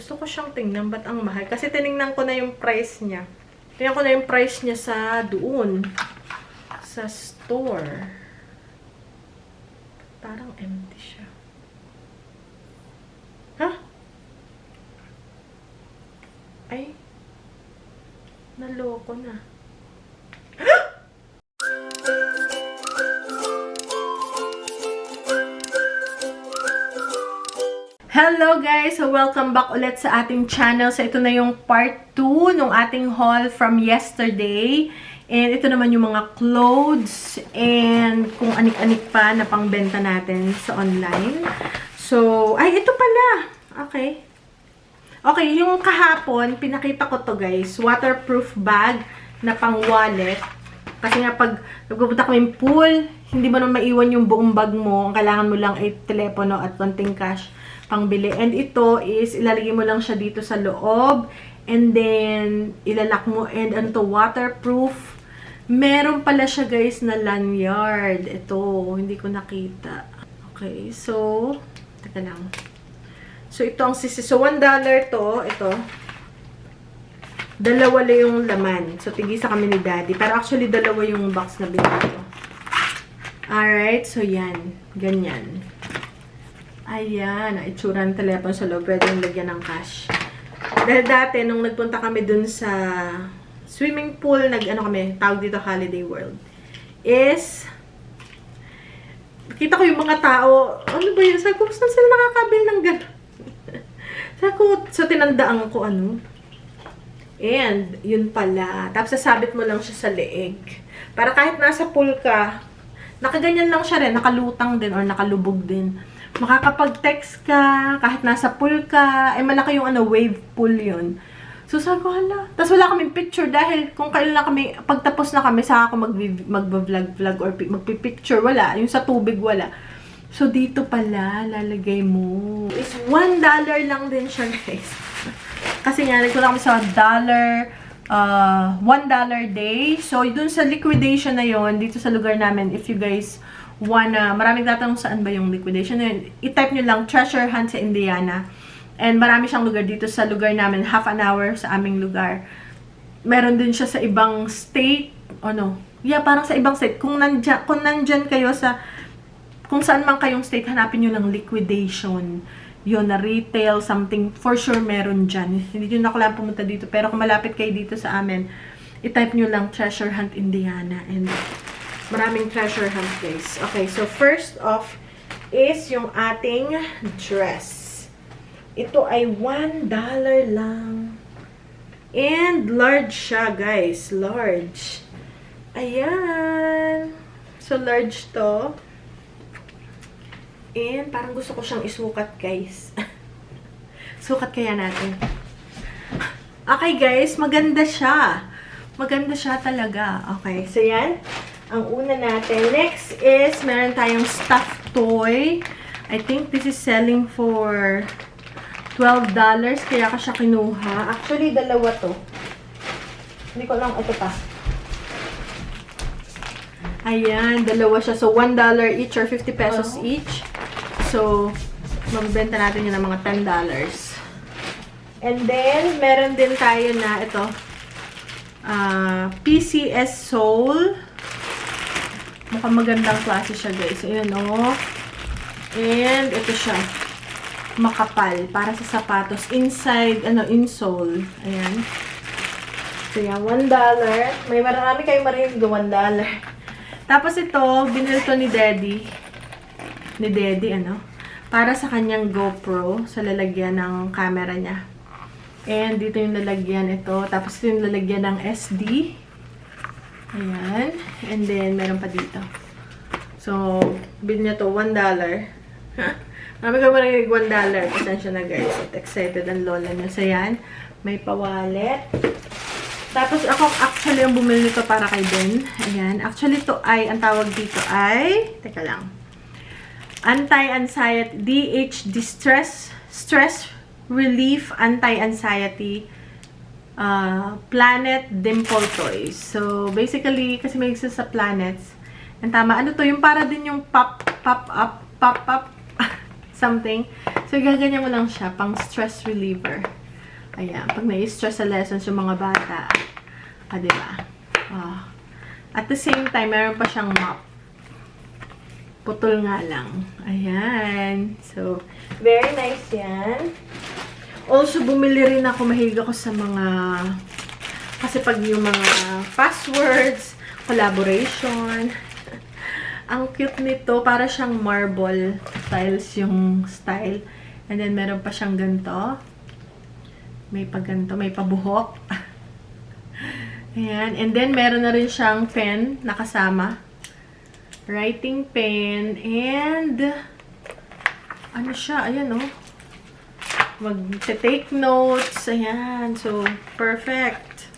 Gusto ko siyang tingnan, ba't ang mahal? Kasi tinignan ko na yung price niya. Tingnan ko na yung price niya sa doon. Sa store. Parang empty siya. Ha? Ay. Naloko na. Hello guys! So welcome back ulit sa ating channel. So ito na yung part 2 ng ating haul from yesterday. And ito naman yung mga clothes and kung anik-anik pa na pangbenta natin sa online. So, ay ito pala! Okay. Okay, yung kahapon, pinakita ko to guys. Waterproof bag na pang wallet. Kasi nga pag nagpupunta kami pool, hindi mo naman maiwan yung buong bag mo. Ang kailangan mo lang ay telepono at konting cash pangbili. And ito is, ilalagay mo lang siya dito sa loob. And then, ilalak mo. And ano to, waterproof. Meron pala siya guys na lanyard. Ito, hindi ko nakita. Okay, so, teka lang. So, ito ang sisi. So, $1 to. Ito. Dalawa lang yung laman. So, tigisa kami ni Daddy. Pero actually, dalawa yung box na binili ko. Alright, so yan. Ganyan. Ayan, itsura ng telepono sa loob. Pwede yung lagyan ng cash. Dahil dati, nung nagpunta kami dun sa swimming pool, ano kami, tawag dito Holiday World, is, kita ko yung mga tao, ano ba yun? Sabi ko, saan sila nakakabil ng gano'n? Sabi ko, so tinandaan ko ano. And, yun pala. Tapos, sasabit mo lang siya sa leeg. Para kahit nasa pool ka, nakaganyan lang siya rin, nakalutang din or nakalubog din. Makakapag-text ka, kahit nasa pool ka, eh malaki yung wave pool yun. So, sabi ko, hala. Tapos wala kaming picture dahil kung kailan na kami, pagtapos na kami, saka ako mag-vlog or magpipicture, wala. Yung sa tubig, wala. So, dito pala, lalagay mo. Is $1 lang din siya, guys. Kasi nga, nagpunta kami sa $1 day. So, dun sa liquidation na yon dito sa lugar namin, if you guys maraming tatanong saan ba yung liquidation na yun, i-type nyo lang treasure hunt sa Indiana. And marami siyang lugar dito sa lugar namin, half an hour sa aming lugar. Meron din siya sa ibang state, yeah, parang sa ibang state. Kung nandyan kayo sa, kung saan man kayong state, hanapin nyo lang liquidation. Yun, na retail, something, for sure meron dyan. Hindi nyo na kailangan pumunta dito. Pero kung malapit kayo dito sa amin, i-type nyo lang treasure hunt Indiana. And maraming treasure hunt guys. Okay, so first off is yung ating dress. Ito ay $1 lang. And large siya guys. Large. Ayan. So large to. And parang gusto ko siyang isukat guys. Sukat kaya natin. Okay guys, maganda siya. Maganda siya talaga. Okay, so yan. Ang una natin. Next is, meron tayong stuffed toy. I think this is selling for $12. Kaya ko siya kinuha. Actually, dalawa to. Hindi ko lang, ito pa. Ayan, dalawa siya. So, $1 each or 50 pesos each. So, magbenta natin yun ng mga $10. And then, meron din tayo na ito. PCS Soul. Mukhang magandang klase siya, guys. Ayan, oh. And, ito siya. Makapal. Para sa sapatos. Inside, insole. Ayan. So, yan. $1. May marami kayong marinig $1. Tapos ito, binili to ni Daddy. Ni Daddy, para sa kanyang GoPro. Sa lalagyan ng camera niya. And, dito yung lalagyan ito. Tapos, ito yung lalagyan ng SD. Ayan. And then, meron pa dito. So, bili niya to $1. Marami ka marinig $1. Pasensya na guys. At excited ang lola niya. So, yan. May pa-wallet. Tapos, ako actually ang bumili nito para kay Ben. Ayan. Actually, to ay, ang tawag dito ay, teka lang. Anti-anxiety, DHD Stress Relief Anti-Anxiety Planet Dimple Toys. So, basically, kasi may isa sa planets. Ang tama, ano to? Yung para din yung pop-up, something. So, gaganyan mo lang siya, pang stress reliever. Ayan, pag nai-stress sa lessons yung mga bata. Diba? At the same time, meron pa siyang mop. Putol nga lang. Ayan. So, very nice yan. Also, bumili rin ako, mahilig ako sa mga, kasi pag yung mga passwords, collaboration, ang cute nito, para siyang marble tiles yung style. And then, meron pa siyang ganito. May paganto, may pabuhok. Ayan. And then, meron na rin siyang pen nakasama. Writing pen. And, ano siya? Ayan, oh. Mag-take notes. Ayan. So, perfect.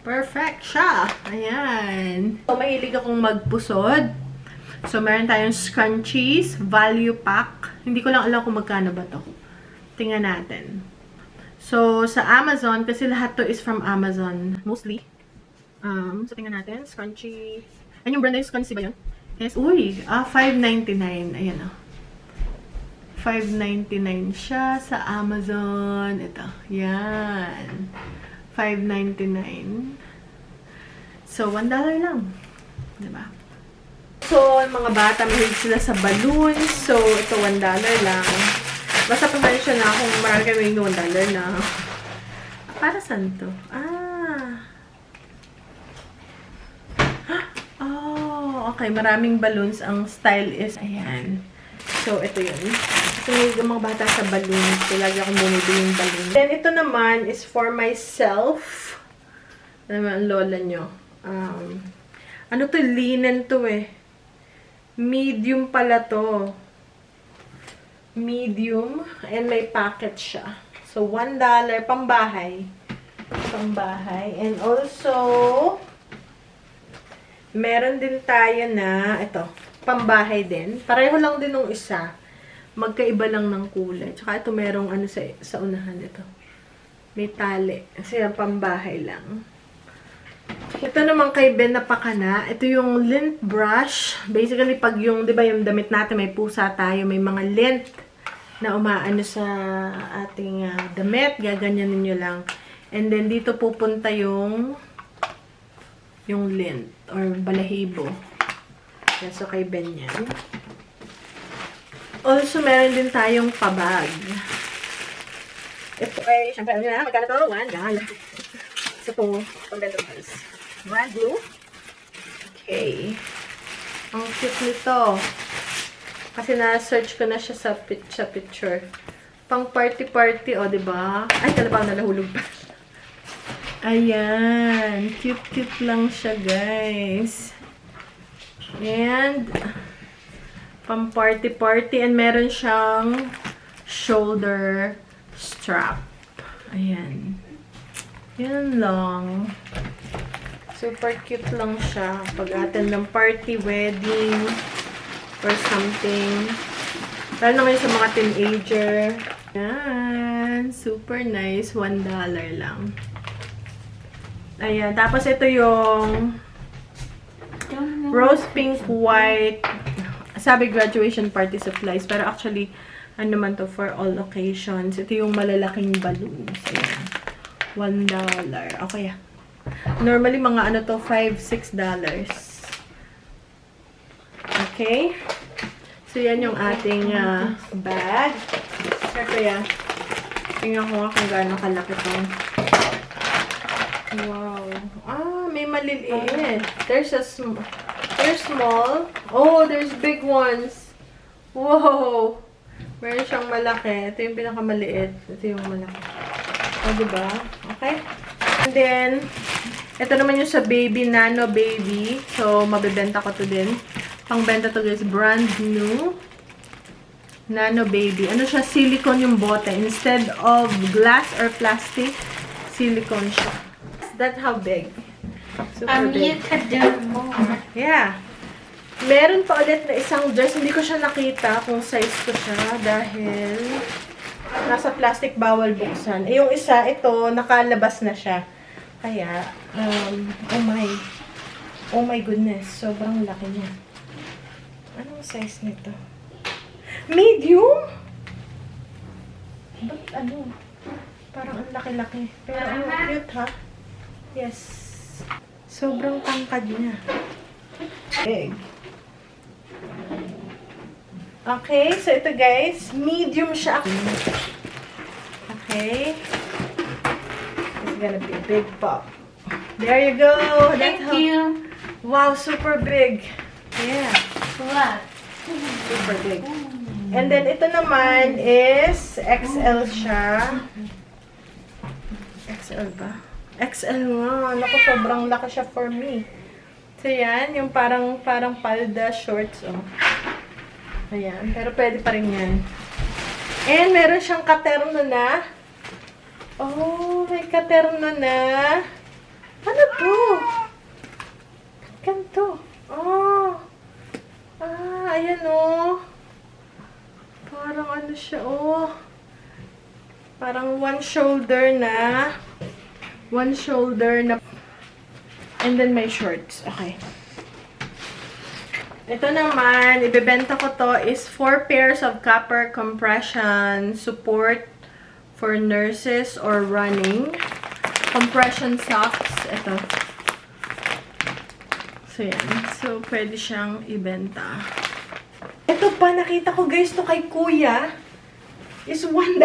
Perfect siya. Ayan. So, mahilig akong magpusod. So, meron tayong scrunchies, value pack. Hindi ko lang alam kung magkano ba to. Tingnan natin. So, sa Amazon, kasi lahat to is from Amazon. Mostly. So, tingnan natin. Scrunchie. Ano yung brand na yung scrunchie ba yun? Yes. Uy, $5.99. Ayan o. $5.99 siya sa Amazon. Ito. Yan. $5.99. So, $1 lang. Diba? So, mga bata, mahilig sila sa balloons. So, ito $1 lang. Basta pa-mention na kung marami kami yung $1 na. Para saan to? Oh, okay. Maraming balloons. Ang style is, ayan. So, ito yun. Ito yung mga bata sa balloons. So, lagi akong bumibili yung balloons. Then, ito naman is for myself. Ano naman ang lola nyo? Ano to? Linen to eh. Medium pala to. Medium. And may packet siya. So, $1. Pambahay. Pambahay. And also, meron din tayo na, ito, pambahay din. Pareho lang din nung isa. Magkaiba lang ng kulay. Tsaka ito merong ano sa unahan ito. May tali. Kasi yung pambahay lang. Ito naman kay Ben Napakana. Ito yung lint brush. Basically, pag yung, di ba yung damit natin, may pusa tayo, may mga lint na umaano sa ating damit. Gaganyanin nyo lang. And then, dito pupunta yung lint or balahibo. Yan, so, kay Ben yan. Also, meron din tayong pabag. Ito ay, syempre, ano na, magkano to? $1. So, ito, pang-vendors. Brand new. Okay. Ang cute nito. Kasi na-search ko na siya sa picture. Pang party-party, o, diba? Ay, kalabaw na nahulog pa. Ayan. Cute-cute lang siya, guys. And, pang party-party. And meron siyang shoulder strap. Ayan. Yan lang. Super cute lang siya. Pag-attend ng party, wedding, or something. Lalo naman sa mga teenager. Yan. Super nice. $1 lang. Ayan. Tapos ito yung rose pink white. Sabi graduation party supplies. Pero actually, ano naman to for all occasions. Ito yung malalaking balloons. Ayan. $1. Okay. Normally, mga ano to, $5-6. Okay. So, yan yung ating bag. Kaya, tingnan ko kung gaano kalaki to. Wow. May maliliit. There's small. Oh, there's big ones. Wow. Meron siyang malaki. Ito yung pinakamaliit. Ito yung malaki. O, diba? Okay? And then, ito naman yung sa baby, Nano Baby. So, mabibenta ko to din. Pangbenta to guys, brand new. Nano Baby. Ano siya? Silicone yung bote. Instead of glass or plastic, silicone siya. That's how big. Super big. You could do more. Yeah. Meron pa ulit na isang dress. Hindi ko siya nakita kung size ko siya dahil nasa plastic, bawal buksan. Eh, yung isa, ito, nakalabas na siya. Kaya, oh my goodness, sobrang laki niya. Anong size nito? Medium? Ba't ano? Parang ang laki-laki. Pero ano, cute ha? Yes. Sobrang tangkad niya. Big. Okay, so ito guys, medium siya. Okay. It's gonna be a big pop. There you go. Thank you. Wow, super big. Yeah. What? Super big. And then, ito naman is XL siya. XL ba? XL nga. Naku, sobrang laki siya for me. So, yan. Yung parang palda shorts, oh. Ayan. Pero pwede pa rin yan. And meron siyang katerno na. Oh, may katerno na. Ano to? Ganito. Oh. Ah, ayan, oh. Parang ano siya, oh. Parang one shoulder na. And then may shorts. Okay. Ito naman, ibebenta ko to is 4 pairs of copper compression support for nurses or running. Compression socks. Ito. So, yan. So, pwede siyang ibenta. Ito pa, nakita ko guys, to kay kuya is $1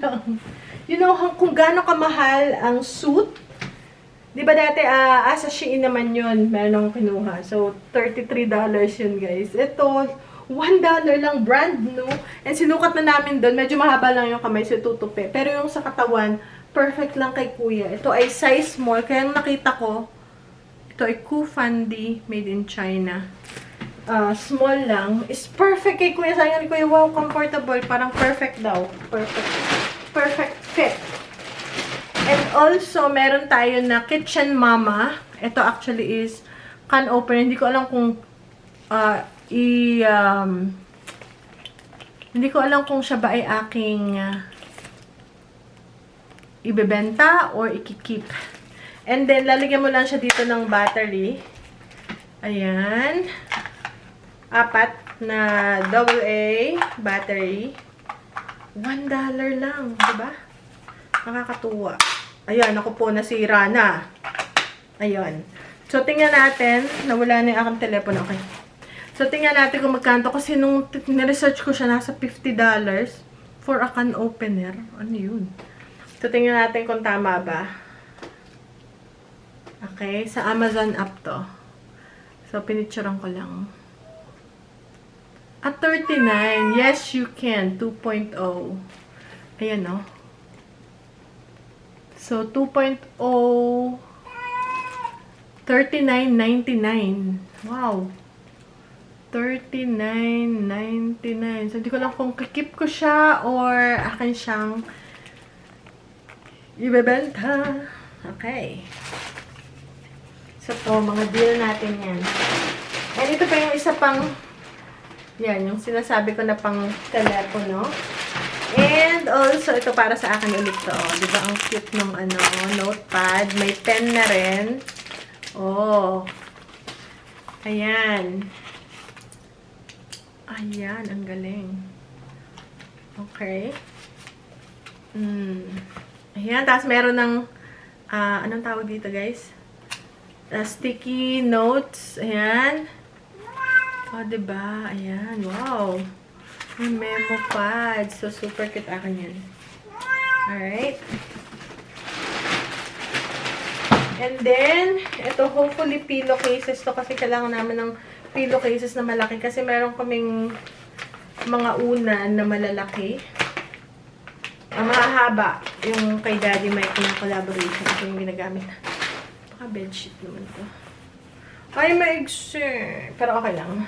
lang. You know kung gaano kamahal ang suit? Di ba dati, sa Shein naman yun, meron akong kinuha. So, $33 yun guys. Ito, $1 lang, brand new. And sinukat na namin doon, medyo mahaba lang yung kamay, so tutupi. Pero yung sa katawan, perfect lang kay kuya. Ito ay size small, kaya nakita ko, ito ay Kufandi, made in China. Small lang. Is perfect kay kuya. Sabi ni kuya, wow, comfortable. Parang perfect daw. Perfect fit. And also, meron tayo na Kitchen Mama. Ito actually is can open. Hindi ko alam kung hindi ko alam kung siya ba ay aking ibebenta or ikikip. And then, lalagyan mo lang siya dito ng battery. Ayan. 4 na AA battery. $1 lang, diba? Nakakatuwa. Ayan, ako po nasira na. Ayan. So, tingnan natin. Nawala na yung aking telepono. Okay. So, tingnan natin kung magkanto. Kasi nung niresearch ko siya, nasa $50 for a can opener. Ano yun? So, tingnan natin kung tama ba. Okay. Sa Amazon app to. So, pinicturean ko lang. At 39. Yes, you can. 2.0. Ayan, no? So, 2.0. $39.99. Wow. $39.99. So, hindi ko lang kung kikip ko siya or akin siyang ibebenta. Okay. So, to, mga deal natin yan. And ito pa yung isa pang yan, yung sinasabi ko na pang telepono. And also, ito para sa akin ulit to. Diba, ang cute ng notepad. May pen na rin. Oh. Ayan. Ayan, ang galing. Okay. Ayan, tapos meron ng, anong tawag dito, guys? Sticky notes. Ayan. Oh, diba? Ayan. Wow. May memo pad. So, super cute akin yan. Alright. And then, ito, hopefully, pillowcases to. Kasi kailangan namin ng pillowcases na malaki. Kasi meron kaming mga unan na malalaki. Ang mahahaba. Yung kay Daddy Mike na collaboration. Ito yung ginagamit. Baka bedsheet naman to. Ay, maigsi. Pero okay lang.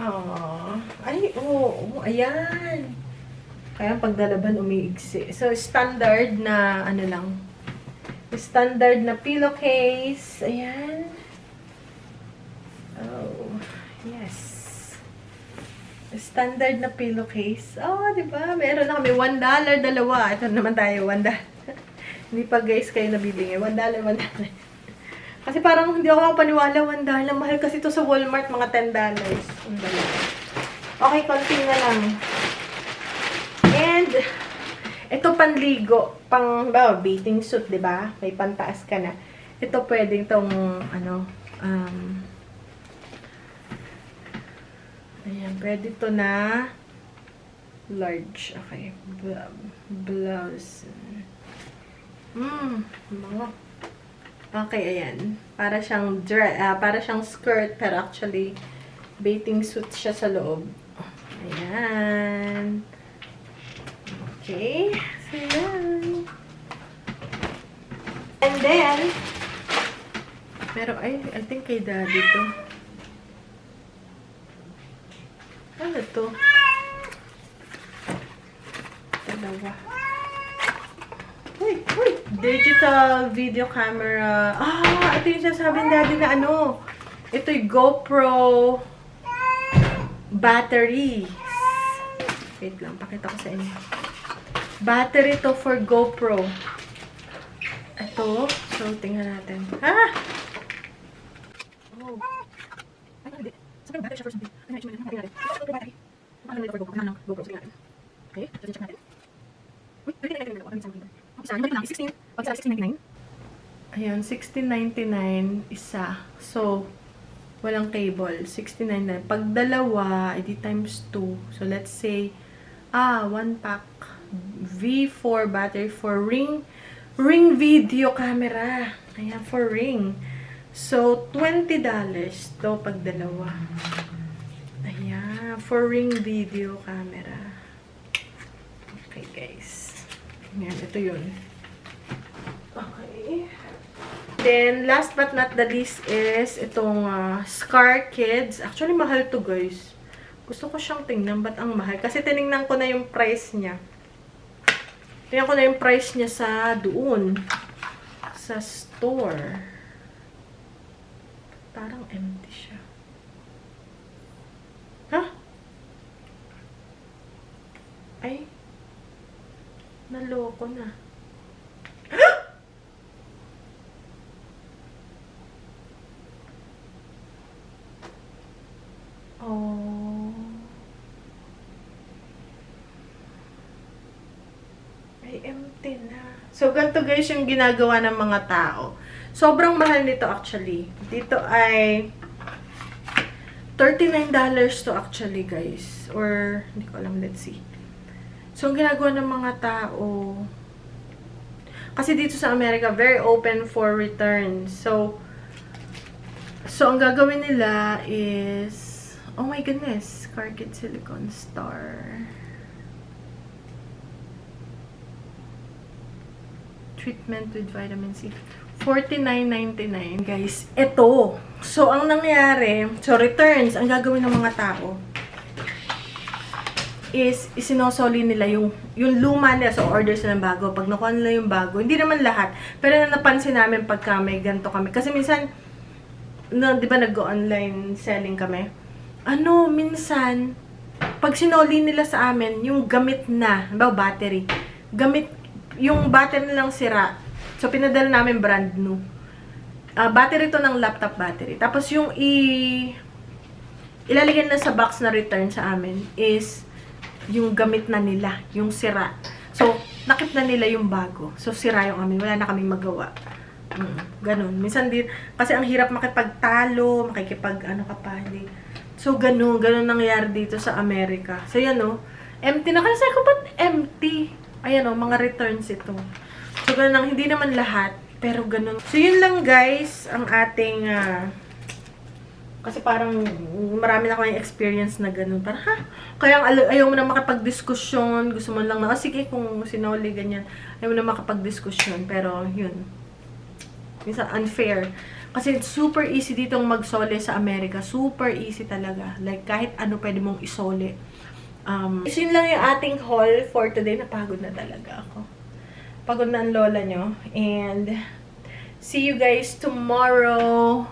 Oh. Ay, oh. Ayan. Kaya pagdalaban umiigsi. So, standard na, ano lang. Standard na pillowcase. Ayan. Oh. Yes. Standard na pillowcase. Oh, diba? Meron na kami. $1, dalawa. Ito naman tayo, $1. Hindi pa guys kayo nabibigay. $1, $1. Kasi parang hindi ako makapaniwala, $1. Mahal kasi ito sa Walmart, mga $10. Okay, konti na lang. And, Ito panligo, bathing suit, 'di ba? May pantaas ka na. Ito pwedeng tong ano, ayan, pwede to na large. Okay. Blouse. Mga. Okay, ayan. Para siyang skirt, pero actually bathing suit siya sa loob. Ayan. Okay. So, yan. And then, pero I think kay daddy to. Ano to? Dalawa. Uy! Digital video camera. Ito yung sinasabi ni daddy na ano. Ito yung GoPro battery. Wait lang, pakita ko sa inyo. Battery to for GoPro. Ito. So, tingnan natin. Oh. Ay, hindi. Sabi yung battery siya for something. Tingnan natin. Battery. Ano nito for GoPro? Tingnan ng GoPro. Sige natin. Okay. So, check natin. Uy, pwede na natin. Isa, yung lang. 16. Pag isa, 16.99. Ayan, 16.99 isa. So, walang cable. 16.99. Pag dalawa, edi times 2. So, let's say, 1 pack. V4 battery for ring video camera. Ayan, for ring. So, $20 to pag dalawa. Ayan, for ring video camera. Okay, guys. Ayan, ito yun. Okay. Then, last but not the least is itong Scar Kids. Actually, mahal to, guys. Gusto ko siyang tingnan, ba't ang mahal? Kasi tinignan ko na yung price niya. Tingnan ko na yung price niya sa doon. Sa store. Parang empty siya. Ay. Naloko na. Oh. Ay, empty na. So, ganito guys yung ginagawa ng mga tao. Sobrang mahal nito actually. Dito ay $39 to actually guys. Or, hindi ko alam, let's see. So, ang ginagawa ng mga tao, kasi dito sa Amerika, very open for returns. So, ang gagawin nila is, oh my goodness, Scar Kids Silicone Star. Treatment with vitamin C. $49.99. Guys, ito. So, ang nangyari, so returns, ang gagawin ng mga tao, is isinosoli nila yung luma nila. So, order sila ng bago. Pag nakuha nila yung bago, hindi naman lahat. Pero napansin namin pagka may ganito kami. Kasi minsan, di ba nag-online selling kami? Minsan, pag sinoli nila sa amin, yung gamit na, battery, yung battery nilang sira. So, pinadala namin brand new. Battery to ng laptop battery. Tapos, yung ilalagay na sa box na return sa amin is yung gamit na nila, yung sira. So, nakip na nila yung bago. So, sira yung amin. Wala na kaming magawa. Ganun. Minsan din, kasi ang hirap makipagtalo, hindi. So, ganun nangyayari dito sa Amerika. So, yan empty na. Kasi sabi ko, ba't empty? Ayan mga returns ito. So, ganun hindi naman lahat, pero ganun. So, yun lang guys, ang ating, kasi parang marami na akong experience na ganun. Parang, kaya ayaw mo na makapag-diskusyon, gusto mo lang na, sige kung sinoli, ganyan, ayaw mo na makapag-diskusyon, pero yun. Minsan unfair. Kasi super easy ditong magsole sa Amerika. Super easy talaga. Like, kahit ano pwede mong isole. So, yun lang yung ating haul for today. Napagod na talaga ako. Pagod na ang lola nyo. And, see you guys tomorrow.